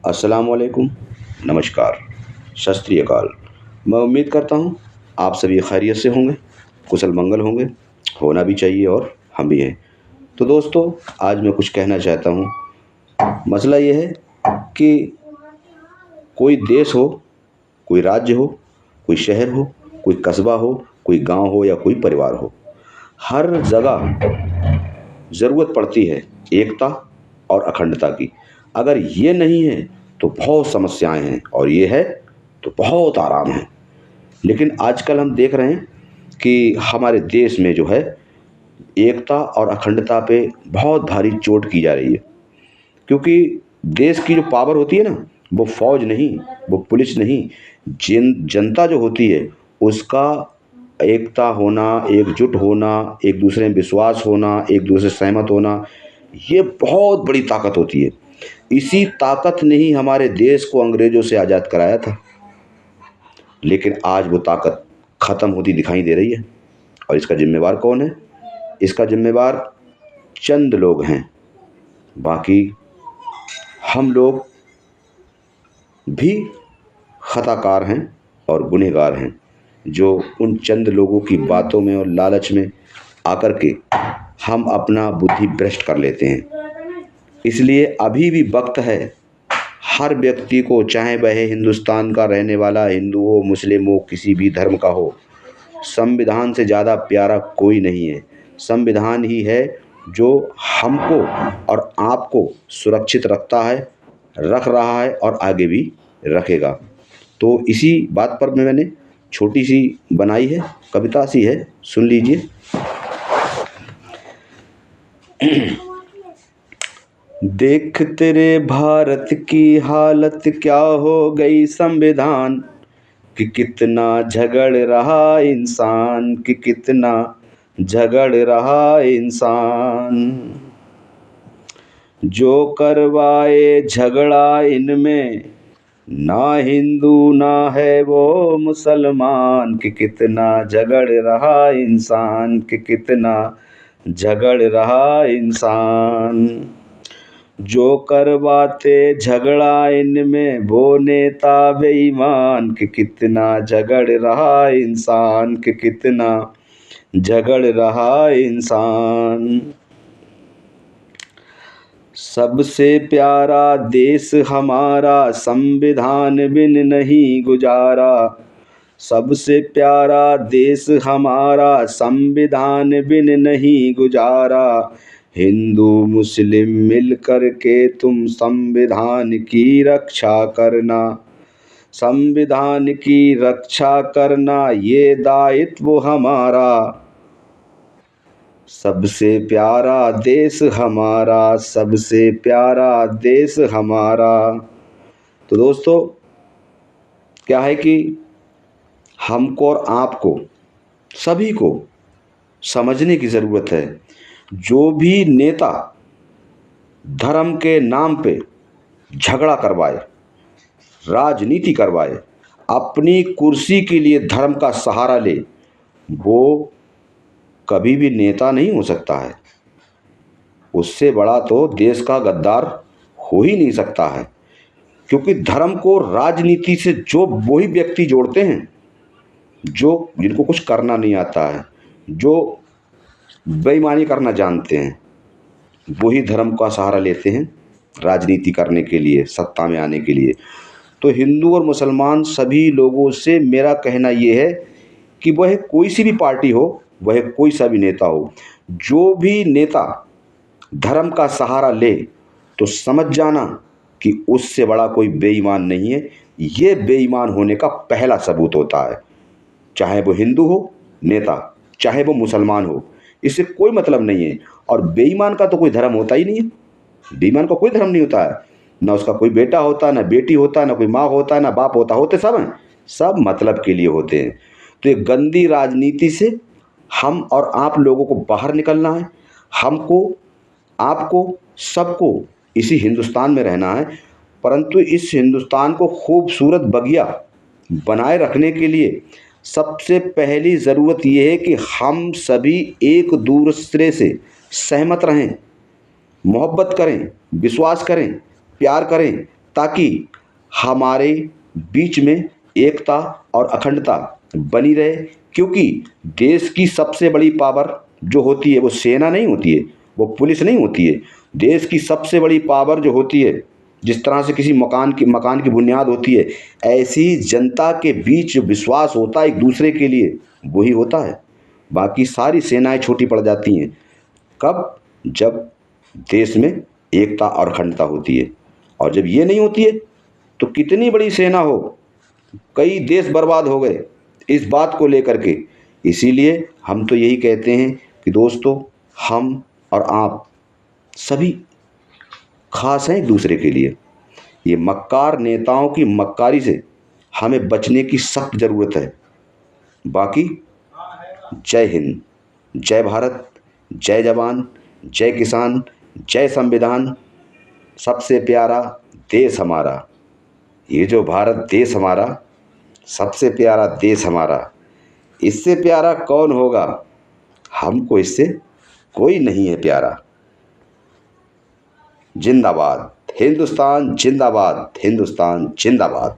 अस्सलाम वालेकुम, नमस्कार, सत श्री अकाल। मैं उम्मीद करता हूँ आप सभी खैरियत से होंगे, कुशल मंगल होंगे, होना भी चाहिए और हम भी हैं। तो दोस्तों, आज मैं कुछ कहना चाहता हूँ। मसला ये है कि कोई देश हो, कोई राज्य हो, कोई शहर हो, कोई कस्बा हो, कोई गांव हो या कोई परिवार हो, हर जगह ज़रूरत पड़ती है एकता और अखंडता की। अगर ये नहीं है तो बहुत समस्याएं हैं, और ये है तो बहुत आराम है। लेकिन आजकल हम देख रहे हैं कि हमारे देश में जो है एकता और अखंडता पे बहुत भारी चोट की जा रही है। क्योंकि देश की जो पावर होती है ना, वो फौज नहीं, वो पुलिस नहीं, जनता जो होती है उसका एकता होना, एकजुट होना, एक दूसरे में विश्वास होना, एक दूसरे से सहमत होना, ये बहुत बड़ी ताकत होती है। इसी ताकत ने ही हमारे देश को अंग्रेजों से आज़ाद कराया था। लेकिन आज वो ताकत ख़त्म होती दिखाई दे रही है। और इसका जिम्मेवार कौन है? इसका जिम्मेवार चंद लोग हैं। बाकी हम लोग भी खताकार हैं और गुनहगार हैं, जो उन चंद लोगों की बातों में और लालच में आकर के हम अपना बुद्धि भ्रष्ट कर लेते हैं। इसलिए अभी भी वक्त है हर व्यक्ति को, चाहे वह हिंदुस्तान का रहने वाला हिंदू हो, मुस्लिम हो, किसी भी धर्म का हो, संविधान से ज़्यादा प्यारा कोई नहीं है। संविधान ही है जो हमको और आपको सुरक्षित रखता है, रख रहा है और आगे भी रखेगा। तो इसी बात पर मैंने छोटी सी बनाई है, कविता सी है, सुन लीजिए। देख तेरे भारत की हालत क्या हो गई संविधान, कि कितना झगड़ रहा इंसान, कि कितना झगड़ रहा इंसान। जो करवाए झगड़ा इनमें, ना हिंदू ना है वो मुसलमान, कि कितना झगड़ रहा इंसान, कि कितना झगड़ रहा इंसान। जो करवाते झगड़ा इनमें वो नेता बेईमान, कि कितना झगड़ रहा इंसान, कि कितना झगड़ रहा इंसान। सबसे प्यारा देश हमारा संविधान बिन नहीं गुजारा, सबसे प्यारा देश हमारा संविधान बिन नहीं गुजारा। हिंदू मुस्लिम मिल कर के तुम संविधान की रक्षा करना, संविधान की रक्षा करना ये दायित्व हमारा। सबसे प्यारा देश हमारा, सबसे प्यारा देश हमारा। तो दोस्तों, क्या है कि हमको और आपको सभी को समझने की ज़रूरत है। जो भी नेता धर्म के नाम पे झगड़ा करवाए, राजनीति करवाए, अपनी कुर्सी के लिए धर्म का सहारा ले, वो कभी भी नेता नहीं हो सकता है। उससे बड़ा तो देश का गद्दार हो ही नहीं सकता है। क्योंकि धर्म को राजनीति से जो वही व्यक्ति जोड़ते हैं जो जिनको कुछ करना नहीं आता है, जो बेईमानी करना जानते हैं, वही धर्म का सहारा लेते हैं राजनीति करने के लिए, सत्ता में आने के लिए। तो हिंदू और मुसलमान सभी लोगों से मेरा कहना ये है कि वह कोई सी भी पार्टी हो, वह कोई सा भी नेता हो, जो भी नेता धर्म का सहारा ले तो समझ जाना कि उससे बड़ा कोई बेईमान नहीं है। ये बेईमान होने का पहला सबूत होता है। चाहे वो हिंदू हो नेता, चाहे वो मुसलमान हो, इससे कोई मतलब नहीं है। और बेईमान का तो कोई धर्म होता ही नहीं है। बेईमान का कोई धर्म नहीं होता है, ना उसका कोई बेटा होता, ना बेटी होता, ना कोई माँ होता, ना बाप होता, होते सब हैं, सब मतलब के लिए होते हैं। तो ये गंदी राजनीति से हम और आप लोगों को बाहर निकलना है। हमको, आपको, सबको इसी हिंदुस्तान में रहना है। परंतु इस हिंदुस्तान को खूबसूरत बगिया बनाए रखने के लिए सबसे पहली ज़रूरत ये है कि हम सभी एक दूसरे से सहमत रहें, मोहब्बत करें, विश्वास करें, प्यार करें, ताकि हमारे बीच में एकता और अखंडता बनी रहे। क्योंकि देश की सबसे बड़ी पावर जो होती है वो सेना नहीं होती है, वो पुलिस नहीं होती है। देश की सबसे बड़ी पावर जो होती है, जिस तरह से किसी मकान की बुनियाद होती है, ऐसी ही जनता के बीच जो विश्वास होता है एक दूसरे के लिए, वही होता है। बाकी सारी सेनाएं छोटी पड़ जाती हैं कब? जब देश में एकता और अखंडता होती है। और जब ये नहीं होती है तो कितनी बड़ी सेना हो, कई देश बर्बाद हो गए इस बात को लेकर के। इसीलिए हम तो यही कहते हैं कि दोस्तों, हम और आप सभी खास हैं एक दूसरे के लिए। ये मक्कार नेताओं की मक्कारी से हमें बचने की सख्त ज़रूरत है। बाकी जय हिंद, जय भारत, जय जवान, जय किसान, जय संविधान। सबसे प्यारा देश हमारा, ये जो भारत देश हमारा, सबसे प्यारा देश हमारा, इससे प्यारा कौन होगा? हमको इससे कोई नहीं है प्यारा। जिंदाबाद हिंदुस्तान, जिंदाबाद हिंदुस्तान, जिंदाबाद।